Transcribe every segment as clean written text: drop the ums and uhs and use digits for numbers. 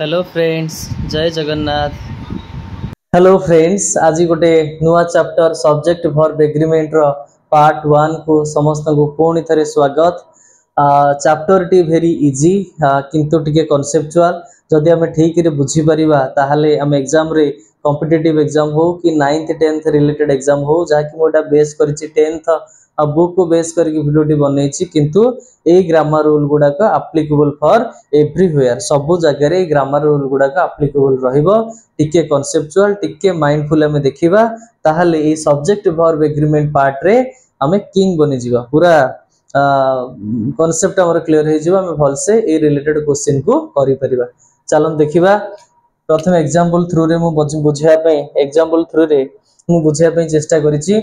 Hello friends, जय Jagannath. Hello friends, आज गोटे नुआ चैप्टर सब्जेक्ट वर्ब एग्रीमेंट रो पार्ट 1 को समस्त को पुणी थे स्वागत। चैप्टर टी वेरी इजी किंतु टिके कॉन्सेप्चुअल जदि आम ठीक रे बुझी परिबा ताहाले आम एग्जाम रे कॉम्पिटिटिव एग्जाम हो कि 9th 10th रिलेटेड एग्जाम हो जहाँकि मोटा बेस करिछि 10th बुक को बेस करके वीडियोटी बनैछि किंतु ए ग्रामर रूल गुडाक एप्लीकेबल फॉर एवरीवेयर सब जगह रे ग्रामर रूल गुडाक एप्लीकेबल रहइबो। टिके कॉन्सेप्चुअल टिके माइंडफुल हमें देखिबा ताहाले ए सब्जेक्ट वर्ब एग्रीमेंट पार्ट रे हमें किंग बनि जिबा पूरा कॉन्सेप्ट हमर क्लियर हे जिबा हमें भल से ए रिलेटेड क्वेश्चन को करि परिबा। चलन देखिबा प्रथम एग्जांपल थ्रू रे मु बुझिया पे एग्जांपल थ्रू रे मु बुझिया पे चेष्टा करिछि।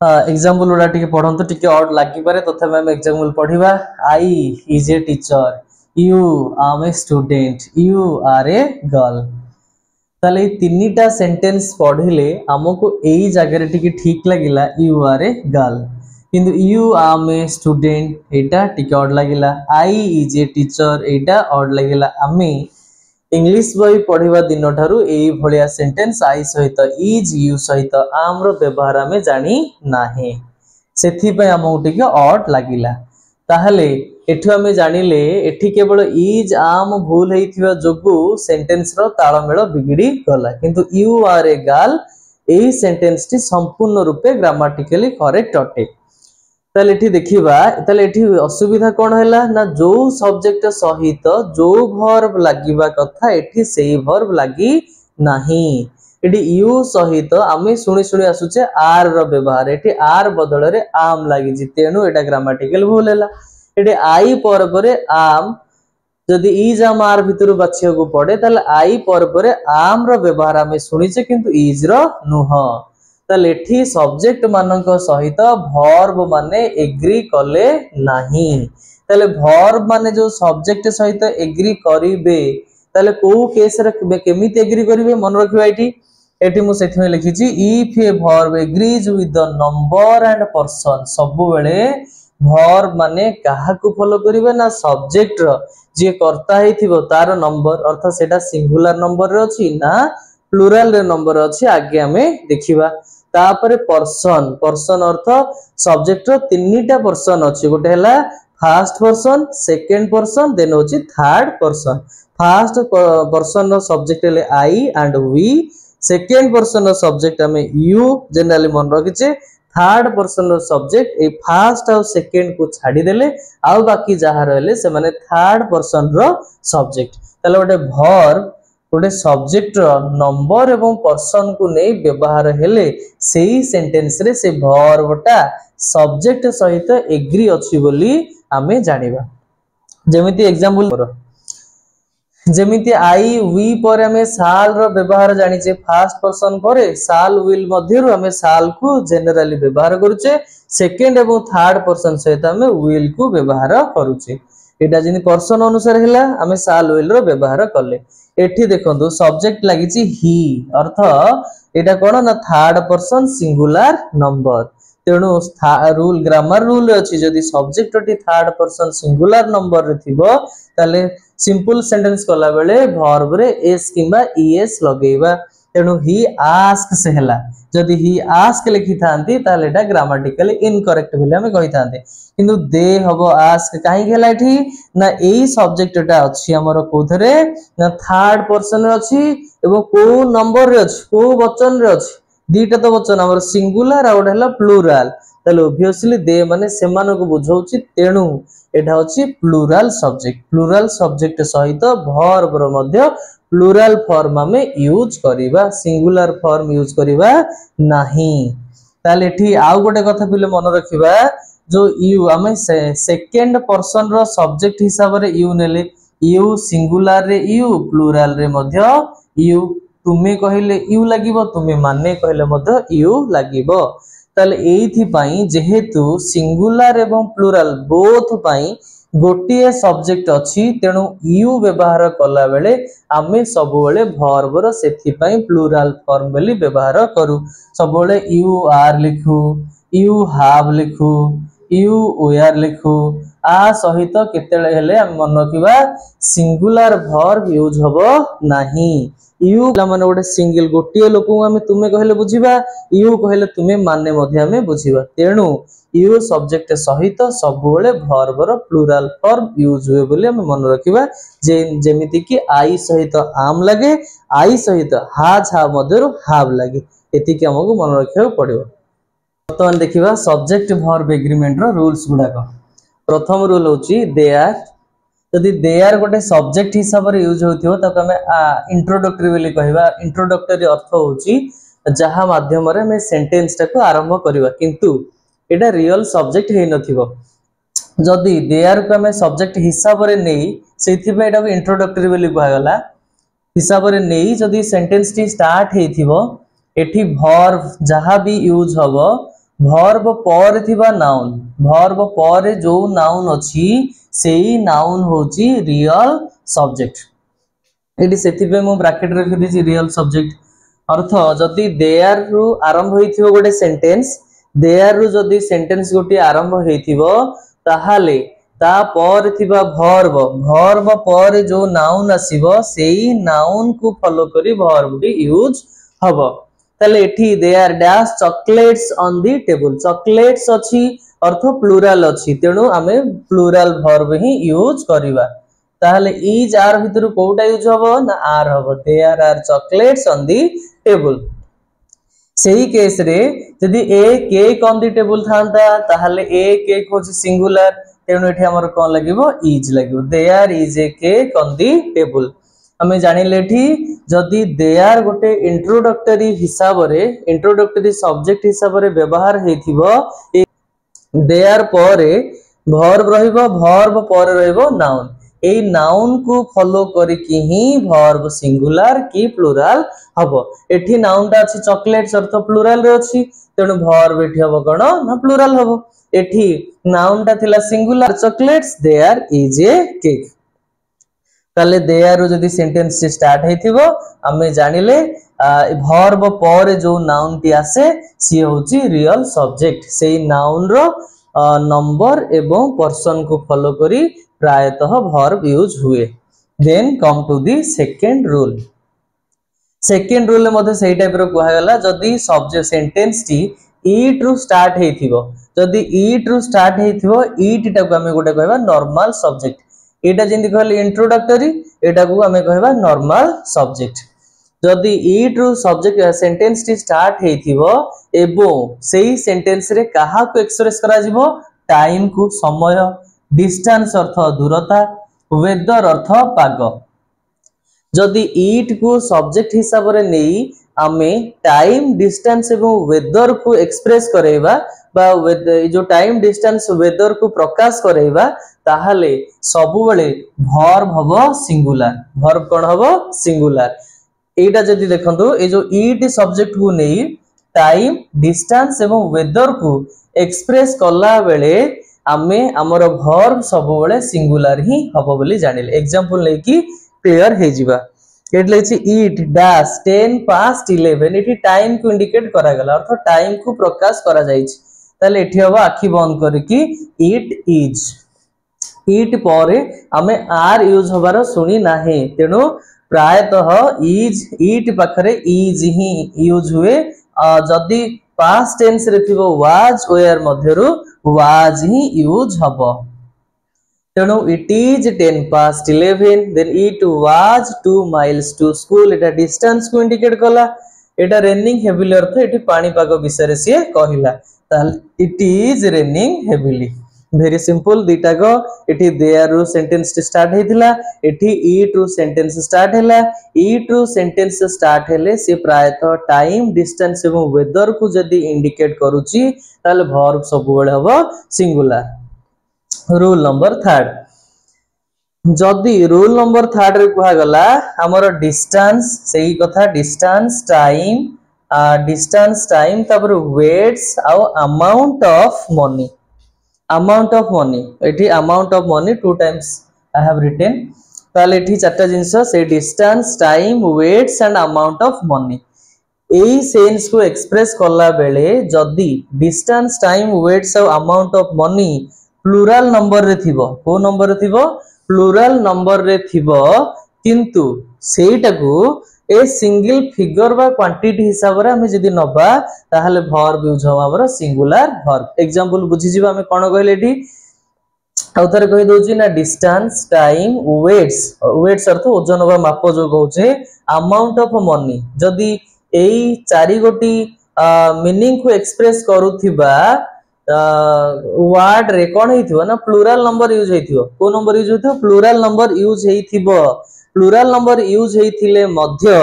एग्जांपल उडा टिके पढंतो टिके ऑड लागि पारे तथा हम एग्जांपल पढिबा। I is a teacher, you are a student, you are a girl. ताले तीनटा सेंटेंस पढिले हमको एई जगह रे टिके ठीक लागिला यू आर ए गर्ल किंतु यू आर ए स्टूडेंट एटा टिके ऑड लागिला। आई is a teacher Etah odd लागिला। आमे इंग्लिश बही पढ़िबा दिन ठारू एई भलिया सेंटेंस आई सहित इज यू सहित आम रो व्यवहार में जानी नाही सेथि पे हमहु टिके ऑड लागिला। ताहले एठु हमें जानिले एठी केवल इज आम भूल हेइथिबा जोगु सेंटेंस रो ताळमेळ बिगड़ी गला किंतु यू आर ए गर्ल एई सेंटेंस टी संपूर्ण रूपे ग्रामेटिकली करेक्ट अटे। ताले एठी देखिबा ताले एठी असुविधा कोन हैला ना जो सब्जेक्ट सहित जो वर्ब लागिबा कथा एठी सेही वर्ब लागी नाही। एठी यू सहित आमे सुनी सुनी आसुचे आर रो व्यवहार एठी आर बदल रे आम लागि जि तेनु एटा ग्रामेटिकल भूल हैला। एठी आई पर परे आम जदि इज आम आर भितरु बाछिया को पड़े ताले आई पर परे आम रो व्यवहार आमे सुनिचे किंतु इज रो नुह। ताले एठी सब्जेक्ट मानक सहित वर्ब माने एग्री कले नाही। ताले वर्ब माने जो सब्जेक्ट सहित एग्री करिवे ताले को केस रे केमिति एग्री करिवे मन रखिबा। एठी मु सेथि में लिखिछि if a verb agrees with the number and person. सब बेले वर्ब माने काहा को फॉलो करिवे ना सब्जेक्ट रो जे कर्ता हेथिबो तार नंबर अर्थात सेटा सिंगुलर नंबर रे अछि ना प्लुरल रे नंबर अछि आगे हमें देखिबा। तापरे पर्सन पर्सन अर्थ सब्जेक्ट रो तीनटा पर्सन अछि गोटे हला first person second person then होछि थर्ड पर्सन। फर्स्ट पर्सन रो सब्जेक्ट ले I and we second person रो सब्जेक्ट हमें यू जनरली मन रखिचे थर्ड पर्सन रो सब्जेक्ट ए फर्स्ट और सेकंड को छाडी देले आ बाकी जहा रहले से माने थर्ड पर्सन रो सब्जेक्ट। तले गोटे वर्ब गोटे सब्जेक्ट नंबर एवं पर्सन को नहीं व्यवहार हेले सेही सेंटेंस रे से वर्बटा सब्जेक्ट सहित एग्री अछि बोली आमे जानिबा। जेमिति एग्जांपल जेमिति आई वी पर हमें साल रो व्यवहार जानिचे फर्स्ट पर्सन पर साल विल मध्यरु हमें साल को जनरली व्यवहार करूचे सेकंड एवं थर्ड पर्सन सहित हमें विल को व्यवहार करूचे। एटा जिनि पर्सन अनुसार हैला हमें साल विल रो व्यवहार करले। एठी देखंतु सब्जेक्ट लागिची ही अर्थ एटा कोन ना थर्ड पर्सन सिंगुलर नंबर तेणु रूल ग्रामर रूल अछि जदि subject T third person singular number रे थिबो ताले सिंपल सेंटेंस कला बेले वर्ब रे एस किबा ईएस लगेबा तेणु ही आस्क से हैला जदि ही आस्क लिखि थांती ताले एटा ग्रामेटिकली इनकरेक्ट बोले हमें कहि थांते किंतु दे हबो आस्क काहे गेला एठी ना एई सब्जेक्ट टा अछि हमर कोथरे ना थर्ड पर्सन रे अछि एवं को नंबर रे अछि को वचन रे अछि दीटा तो वचन हमर सिंगुलर आ ओडा हला प्लुरल ताले ऑब्वियसली दे माने सेमान को बुझौछि तेणु एटा अछि प्लुरल सब्जेक्ट सहित वर्ब रो मध्य प्लुरल फॉर्म में यूज करिबा सिंगुलर फॉर्म यूज करिबा नाही। ताले एठी आउ गोटे कथा पिले मन रखिबा जो यू हमें सेकंड पर्सन रो सब्जेक्ट हिसाब रे यू नेले यू सिंगुलर रे यू प्लुरल रे मध्य यू तुमे कहिले यू लागिबो तुमे माने कहिले मध्य यू लागिबो। ताले एथि पई जेहेतु सिंगुलर एवं प्लुरल बोथ पई गोटिए सब्जेक्ट अछि तेणु यू व्यवहार कला बेले आमे सब बेले वर्ब रो सेथि पई प्लुरल फॉर्म बेली व्यवहार करू सब बेले यू आर लिखू यू हैव लिखू यू वेयर लिखू आ सहित केतेले हेले हम मन रखिबा सिंगुलर वर्ब यूज हबो नाही। यू माने गोटे सिंगल गोटे लोक आम तुमे कहले बुझीबा, यू कहले तुमे माने मध्य आम बुझीबा। तेणु यू सब्जेक्ट सहित सबुबले वर्बर प्लूराल फॉर्म यूज हुए बोली हम मन रखिबा। जेमिति कि आई सहित आम लगे, आई सहित हाज हा मध्यरु हाव लगे, एतिकी हमको मन रखिया पड़िबो। बर्तमान देखिबा सब्जेक्ट वर्ब एग्रीमेंट रो रूल्स गुडाक। प्रथम रूल होची दे आर। यदि दे आर गोटे सब्जेक्ट हिसाब रे यूज होथिबो ताको हमें इंट्रोडक्टरी बोली कहबा। इंट्रोडक्टरी अर्थ होची जहा माध्यम रे हमें सेंटेंस टाको आरंभ करबा, किंतु एटा रियल सब्जेक्ट हे नथिबो। जदि दे आर को हमें सब्जेक्ट हिसाब रे नै सेथि पे एटा को इंट्रोडक्टरी बोली कहगला। हिसाब रे नै जदि सेंटेंस टी स्टार्ट हेथिबो, एठी वर्ब जहा भी यूज हबो, वर्ब पर थिबा नाउन, वर्ब पर जो नाउन अछि सेही नाउन होची रियल सब्जेक्ट। एटी सेथि पे मु ब्रैकेट रे लिखि दिछि रियल सब्जेक्ट। अर्थ जदि दे आर रु आरंभ होइथिबो गोटे सेंटेंस, दे आर रु जदि सेंटेंस गोटी आरंभ होइथिबो ताहाले ता पर थिबा वर्ब, वर्ब पर जो नाउन आसीबो सेही नाउन को फॉलो करी वर्ब टी यूज हबो। ताले एठी there are dash chocolates on the table. Chocolates अछि अर्थ प्लूराल अछि, तेणु आमे प्लूराल वर्ब ही यूज करिबा। ताहले इज आर भितरु कोटा यूज हबो ना आर हबो। There are chocolates on the table. सेही केस रे यदि a cake on the table थांता ताहले ए केक होची सिंगुलर, तेणु एठी हमर कोन लागिबो इज लागिबो। There are is a cake on the table. हमें जानिले एठी जदि दे आर गोटे इंट्रोडक्टरी हिसाब रे, इंट्रोडक्टरी सब्जेक्ट हिसाब रे व्यवहार हेथिबो, दे आर परे वर्ब रहिबो, वर्ब पर रहिबो नाउन। एई नाउन को फॉलो करिकि ही वर्ब सिंगुलर की प्लूराल हबो। एठी नाउन ता अछि चॉकलेट्स अर्थ प्लूराल रे अछि, तेणु वर्ब एठी हबो कोन ना प्लूराल हबो। एठी नाउन ता थिला singular chocolates, there are is a cake. ताले दे आर रो जदि सेंटेंस स्टार्ट हेथिबो हमें जानिले वर्ब पर जो नाउन टी आसे सी होची रियल सब्जेक्ट। सेही नाउन रो नंबर एवं पर्सन को फॉलो करी प्रायतः वर्ब यूज हुए। Then come to the second rule. Second rule मध्ये सेही टाइप रो कहया गला जदि सब्जेक्ट सेंटेंस टी ईट रु स्टार्ट हेथिबो, जदि ईट रु स्टार्ट हेथिबो ईट टाको हमें गोटे कहबा नॉर्मल सब्जेक्ट। एटा जिंदि कहले इंट्रोडक्टरी, एटा को हमें कहबा नॉर्मल सब्जेक्ट। जदि ईट रु सब्जेक्ट सेंटेंस टी स्टार्ट हेथिबो एबो सेही सेंटेंस रे कहा को एक्सप्रेस करा जिवो, टाइम को समय, डिस्टेंस अर्थ दूरता, वेदर अर्थ पाग। जदि ईट को सब्जेक्ट हिसाब रे नेई आमे टाइम डिस्टेंस एवं वेदर को एक्सप्रेस करेबा बा जो टाइम डिस्टेंस वेदर को प्रकाश करेबा ताहाले सबु बेले वर्ब हबो सिंगुलर। वर्ब कोन हबो सिंगुलर। एटा जदि देखंतु ए जो ईट सब्जेक्ट को नेई टाइम डिस्टेंस एवं वेदर को एक्सप्रेस कला बेले आमे हमर वर्ब सबु बेले सिंगुलर ही हबो बोली जानिले। एग्जांपल ले कि क्लियर हे जिबा। एटले छि ईट डैश 10 past 11। एठी टाइम को इंडिकेट करा गला, अर्थ टाइम को प्रकाश करा जाईछि। ताले एठी हबो आखि बंद करके ईट इज। ईट परे आमे आर यूज होबार सुनी नाही, तेनु प्रायतः इज ईट पाखरे इज ही यूज हुए। जदि पास्ट टेंस रे थिबो वाज वेयर मध्यरु वाज ही यूज हबो। तेणु it is 10 past 11, then it was 2 miles to school। एटा डिस्टेंस को इंडिकेट कला। एटा रेनिंग हेविली अर्थ एठी पानी पाग विषय रे से कहिला, ताले it is raining heavily. Very simple दीटा को एठी देयर रु सेंटेंस स्टार्ट हेतिला, एठी ईट रु सेंटेंस स्टार्ट हैला। ईट रु सेंटेंस स्टार्ट हेले से प्रायतः टाइम डिस्टेंस एवं वेदर को जदी इंडिकेट करूची ताले वर्ब सब बेले हबो सिंगुलर। Rule number 3। जदि रूल नंबर 3 रे कहा गला हमर डिस्टेंस सही कथा डिस्टेंस टाइम तापर वेट्स आउ amount of money. Amount of money एठी amount of money 2 times I have written. ताले एठी चारटा जिंस से distance time weights and amount of money एई सेंस को एक्सप्रेस करला बेले जदि डिस्टेंस टाइम वेट्स और amount of money plural number रे थिबो को नंबर रे थिबो प्लूराल नंबर रे थिबो किंतु सेटाकू ए सिंगल फिगर बा क्वांटिटी हिसाब रे हमें जदी नबा ताहले वर्ब यूज हो हमर सिंगुलर वर्ब एग्जांपल बुझी जीवा हमें कोन कहले एठी आउ थरे कहि दोची ना डिस्टेंस टाइम वेट्स वेट्स अर्थ ओजन बा माप जो कहउचे अमाउंट ऑफ मनी जदी एई चारि गोटी मीनिंग को एक्सप्रेस करूथिबा वर्ड रे कोन हेथिबो ना प्लूरल नंबर यूज हेथिबो को नंबर यूज हेथिबो प्लूरल नंबर यूज हेथिबो प्लूरल नंबर यूज हेथिले मध्य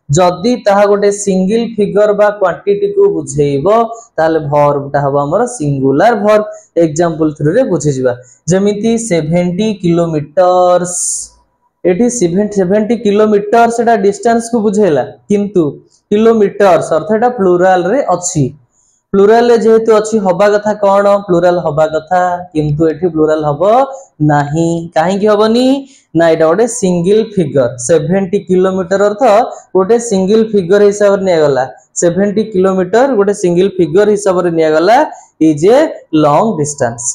जदी ताहा गोटे सिंगल फिगर बा क्वांटिटी को बुझेइबो ताले वर्ब ता हबो हमर सिंगुलर वर्ब एग्जांपल थ्रू रे बुझि जिबा जेमिति 70 किलोमीटर्स एठी 70 किलोमीटर सेटा डिस्टेंस को बुझेला किंतु किलोमीटर्स अर्थ एटा प्लूरल रे अछि प्लूरल जेहेतु अच्छी हवा कथा कौन प्लूरल हवा कथा किंतु एठी प्लूरल हबो नाही काहे कि हबनी ना एटा गोटे सिंगल फिगर 70 किलोमीटर अर्थ गोटे सिंगल फिगर हिसाब रे निया गला 70 किलोमीटर गोटे सिंगल फिगर हिसाब रे निया गला इज ए लॉन्ग डिस्टेंस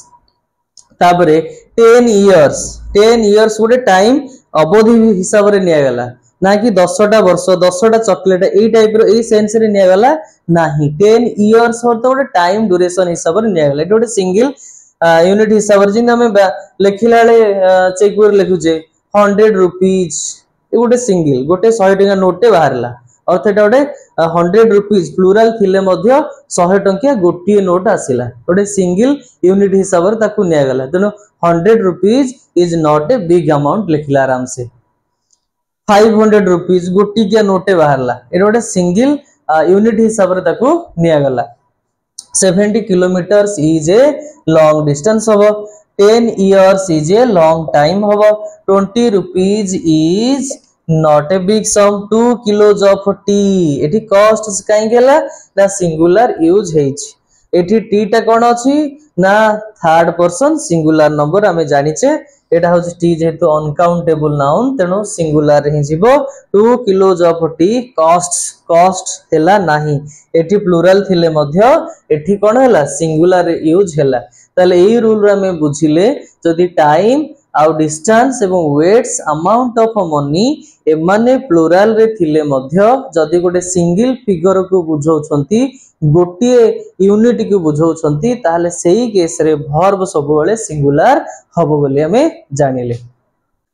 तापरे 10 इयर्स गोटे टाइम अवधि हिसाब रे निया गला ना कि 10टा वर्ष 10टा चॉकलेट एई टाइप रो एई सेंस रे निया गला नाही 10 इयर्स और तो गोटे टाइम ड्यूरेशन हिसाब रे निया गला एटा गोटे सिंगल यूनिट हिसाब रे जिन हमें लेखिला ले चेक कर लिखुचे 100 रुपीस ए गोटे सिंगल गोटे 100 टका नोट बाहरला अर्थ एटा गोटे 100 रुपीस प्लूरल थिले मध्य 100 टंकिया गोटिए नोट आसिला गोटे सिंगल यूनिट हिसाब रे ताकू निया गला तनो 100 rupees is not a big amount लिखला आराम से 500 रुपीस गोटी क्या नोटे बाहरला ए गोटे सिंगल यूनिट हिसाब रे ताकू निया गला 70 kilometres is a long distance हबो 10 years is a long time हबो 20 rupees is not a big sum 2 kilos of टी एठी कॉस्ट काई गेला ना सिंगुलर यूज हेछि एठी टी टा कोन अछि ना थर्ड पर्सन सिंगुलर नंबर हमें जानिचे एटा होछि टी जेहेतु अनकाउंटेबल नाउन तेनो सिंगुलर हि जिवो 2 किलोज ऑफ टी कॉस्ट हेला नाही एठी प्लूरल थिले मध्य एठी कोन हैला सिंगुलर यूज हैला ताले एई रूल रे हमें बुझिले जदी टाइम आउ डिस्टेंस एवं वेट्स अमाउंट ऑफ मनी एमाने प्लूरल रे थिले मध्य जदी गोटे सिंगल फिगर को बुझौछंती गोटिए यूनिट को बुझौछंती ताले सेही केस रे वर्ब सब बेले सिंगुलर हबो बोली हमें जानिले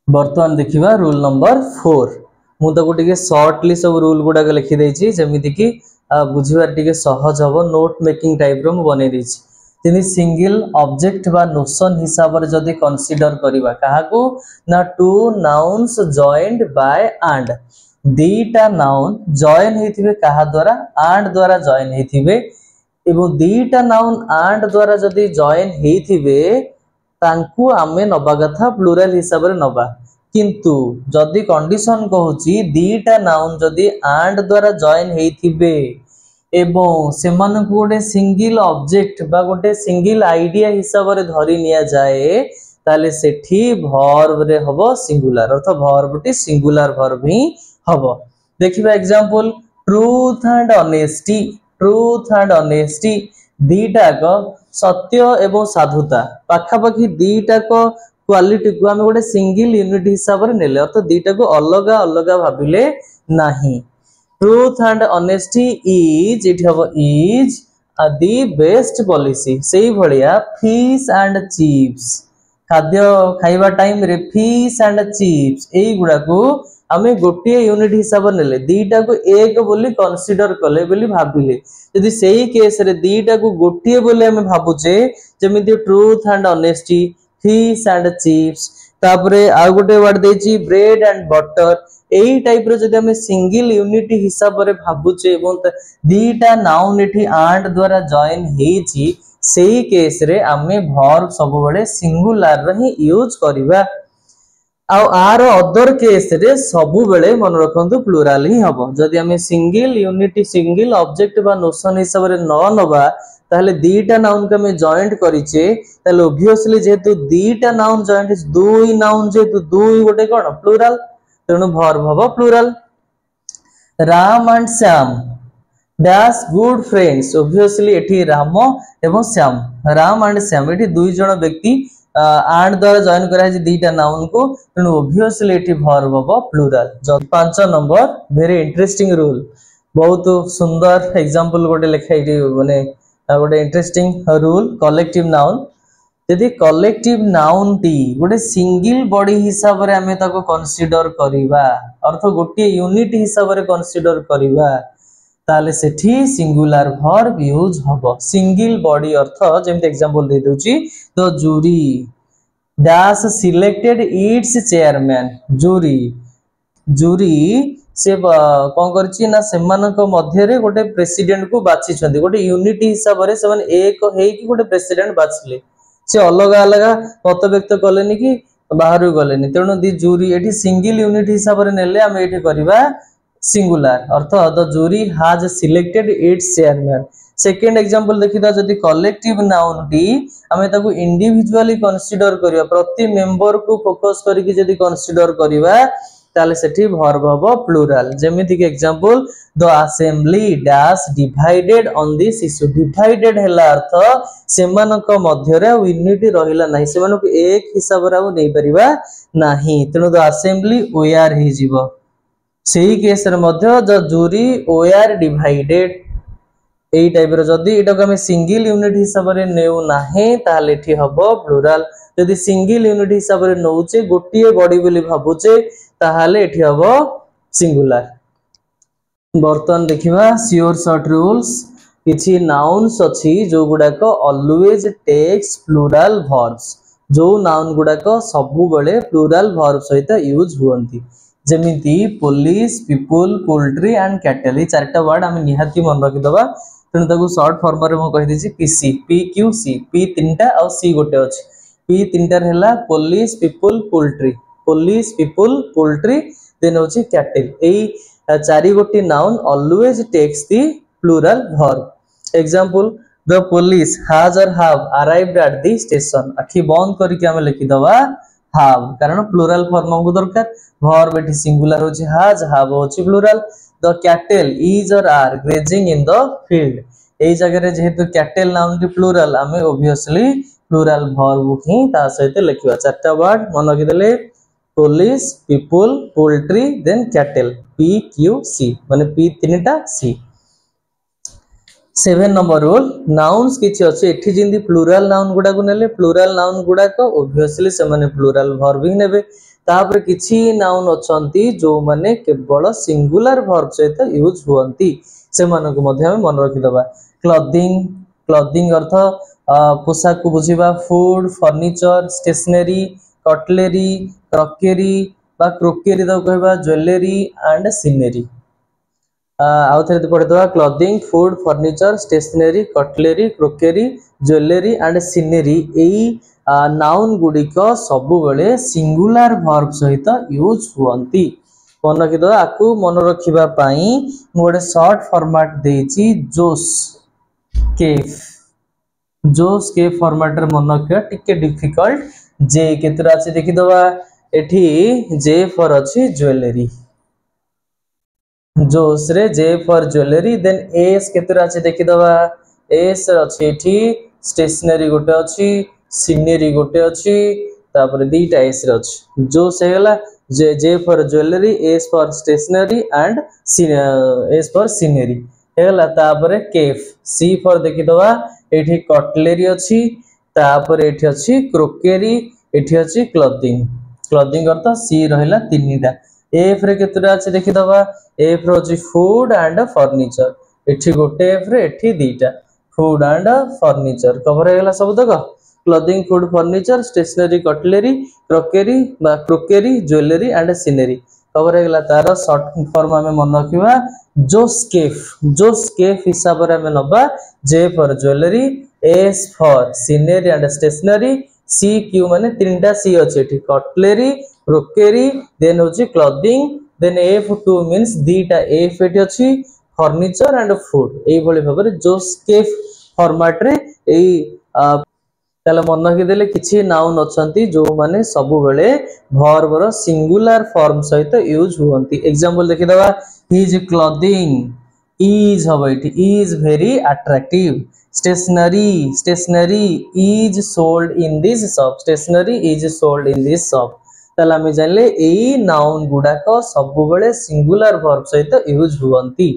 वर्तमान देखिबा रूल नंबर 4 मु तो टिके शॉर्टली सब रूल गुडा के लिखि देछि जेमिति कि बुझिबार टिके सहज हबो नोट मेकिंग टाइप रो मु बनै देछि तिनी सिंगल ऑब्जेक्ट बा नोशन हिसाब रे जदी कंसीडर करिबा काहाकू ना two nouns joined by and दीटा नाउन जॉइन हेथिबे काहा द्वारा एंड द्वारा जॉइन हेथिबे एवं दीटा नाउन एंड द्वारा जदी जॉइन हेथिबे तांकू आमे नबा कथा प्लूरल हिसाब रे नबा किंतु जदी कंडीशन कहूची दीटा नाउन जदी एंड द्वारा जॉइन हेथिबे एवं सेमान को गोटे सिंगल ऑब्जेक्ट बा गोटे सिंगल आइडिया हिसाब रे धरि निया जाए ताले सेठी वर्ब रे हबो सिंगुलर अर्थ वर्ब टी सिंगुलर वर्ब ही हबो देखिबा एग्जांपल ट्रूथ एंड ऑनेस्टी दीटा को सत्य एवं साधुता पाखा पाखी दीटा को क्वालिटी को हम गोटे सिंगल यूनिट हिसाब रे नेले अर्थ दीटा को अलग अलग भाबिले नाही truth and honesty is it हबो इज दी बेस्ट पॉलिसी सेही भलिया फिश एंड चिप्स खाद्य खाइबा टाइम रे फिश एंड चिप्स एई गुडा को हमें गोटे यूनिट हिसाब नेले दीटा को एक बोली कंसीडर कले बोली भाबिले यदि सेही केस रे दीटा को गोटे बोली हमें भाबुचे जेमिति truth and honesty fish and chips तापरे आ गोटे वर्ड देछि ब्रेड एंड बटर एई टाइप रो जदि हमें सिंगल यूनिट हिसाब रे भाबुचे एवं दीटा नाउन एठी एंड द्वारा जॉइन हेछि सेही केस रे हमें वर्ब सब बळे सिंगुलर रे ही यूज करबा आउ आर अदर केस रे सब बेले मन रखंतु प्लूरल ही हबो जदि हमें सिंगल यूनिट सिंगल ऑब्जेक्ट बा नोशन हिसाब रे न नबा ताहले दीटा नाउन के हमें जॉइंट करिचे ताहले ऑब्वियसली जेतु दीटा नाउन जॉइंट दुई नाउन जेतु दुई गोटे कोन प्लूरल तेनु वर्ब हबो plural Ram and Shyam dash good friends obviously एठी राम एवं श्याम राम एंड श्याम एठी दुई जण व्यक्ति एंड द्वारा जॉइन करा है दीटा नाउन को तेणु ऑब्वियसली एठी वर्ब हबो plural. 5 number very interesting rule बहुत सुंदर एग्जांपल गोटे लिखा माने गोटे इंटरेस्टिंग रूल कलेक्टिव नाउन यदि कलेक्टिव नाउन टी गोटे सिंगल बॉडी हिसाब रे हमें ताको कंसीडर करिवा अर्थ गोटे यूनिट हिसाब रे कंसीडर करिवा ताले सेठी सिंगुलर वर्ब यूज हबो सिंगल बॉडी अर्थ जेमते एग्जांपल दे दोची the jury dash selected its chairman jury jury से कौन करछि ना सेमानक मध्य रे गोटे प्रेसिडेंट को बाछि छथि गोटे यूनिट हिसाब रे सेमान एक हेई कि गोटे प्रेसिडेंट बाछले से अलग अलग मत व्यक्त कलेनी कि बाहर गलेनी तेणु दी जूरी एठी सिंगल यूनिट हिसाब रे नेले हम एठी करिबा सिंगुलर अर्थ the jury has selected its chairman. Second example देखिदा जदि कलेक्टिव नाउन टी हमें ताको इंडिविजुअली कंसीडर करिया प्रति मेंबर को फोकस करिकि जदि कंसीडर करिवा ताले सेठी वर्ब हबो प्लूरल जेमिति कि example the assembly dash divided on this issue divided हैला अर्थ सेमानक मध्य रे यूनिटी रहिला नाही सेमानक एक हिसाब रे नै परिबा नाही तेनु द असेंबली वेयर हि जीवो सेही केस रे मध्य द जूरी वेयर डिवाइडेड एई टाइप रे जदी एटा को हम सिंगल यूनिट हिसाब रे नेउ नाही ताले एठी हबो प्लूरल जदी सिंगल यूनिट हिसाब रे नउचे गोटिए बॉडी बोली भाबुचे ताहाले एठी हबो सिंगुलर। बर्तन देखिबा श्योर शॉर्ट रूल्स किछि नाउन्स अछि जो गुडा को ऑलवेज टेक्स प्लूरल वर्ब्स जो नाउन गुडा को सबु बेले प्लूरल वर्ब सहित यूज हुअंती जेमिति police people poultry and cattle ए चारटा वर्ड हम निहाती मन रखि दबा तेनु ताको शॉर्ट फॉर्म रे म कहि दिछि PC P Q C P तीनटा और सी गोटे अछि पी तीनटा रहला police people poultry police people poultry then होछि कैटल ए चारि गोटी noun always takes the plural verb example the police has और have arrived at the station आखि बंद करके हम लिखि दबा हैव कारण प्लूरल फॉर्म हमको दरकार वर्ब एठी सिंगुलर होछि हैज हैव होछि प्लूरल द कैटल इज और are grazing in the field एई जगह रे जेहेतु कैटल नाउन टी प्लूरल हमें ऑब्वियसली प्लूरल वर्ब ही ता सहित लिखिबा चारटा वर्ड मन रखि देले police people poultry then cattle P Q C माने पी तीनटा सी। 7 नंबर रूल नाउन्स किछि अछि एठी जिंदी प्लूरल नाउन गुडा को नेले प्लूरल नाउन गुडा को ऑब्वियसली से माने प्लूरल वर्ब ही नेबे तापर किछि नाउन अछंती जो माने केवल सिंगुलर वर्ब सहित यूज हुअंती से माने को मध्ये हम मन रखि दबा क्लॉथिंग क्लॉथिंग अर्थ पोशाक को बुझिबा food furniture stationery cutlery crockery बा क्रोकरी तो कहबा ज्वेलरी एंड सीनरी आउ थे पढ़े दबा clothing food furniture stationery cutlery crockery jewellery and scenery एई नाउन गुडिक सबु बेले सिंगुलर वर्ब सहित यूज हुअंती मन रखि दबा आकु मन रखिबा पई मो गोटे शॉर्ट फॉर्मेट देछि जोस के फॉर्मेट रे मन रखिया टिके डिफिकल्ट जे केतरा अछि देखि दबा एठी जे फॉर अछि ज्वेलरी जोस रे J for jewellery then S केतरा अछि देखि दबा एस अछि एठी स्टेशनरी गोटे अछि सीनरी गोटे अछि तापर दीटा एस रे अछि जोस हेला J for jewellery S for stationery and S for scenery हेला तापर केफ सी फॉर देखि दबा एठी कटलेरी अछि तापर एठी अछि क्रोकरी एठी अछि क्लॉथिंग क्लॉथिंग अर्थ सी रहला तीनटा एफ रे केतरा अछि देखि दबा एफ रो अछि फूड एंड फर्नीचर एठी गोटे एफ रे एठी दीटा फूड एंड फर्नीचर कवर हेला सब तक clothing food furniture stationery cutlery crockery बा crockery jewellery and scenery cover हेला तार शॉर्ट फॉर्म में मन रखिबा जोस्केफ हिसाब रे में नबा J for jewellery S for scenery and stationery C Q माने तीनटा सी अछि एठी कटलेरी क्रोकरी देन होची क्लॉथिंग देन F2 मींस दीटा F एठी अछि फर्नीचर एंड फूड एई भली भाबरे जोस्केफ फॉर्मेट रे एई ताले मन रखि देले किछि नाउन अछंती जो माने सब बेले वर्ब रो सिंगुलर फॉर्म सहित यूज हुअंती एग्जांपल देखि दबा ही इज क्लॉथिंग इज हम ये is very attractive stationery stationery is sold in this shop stationery is sold in this shop ताले आम जानले यही नाउन गुड़ाक सब सिंगुलर वर्ब सहित यूज हुवंती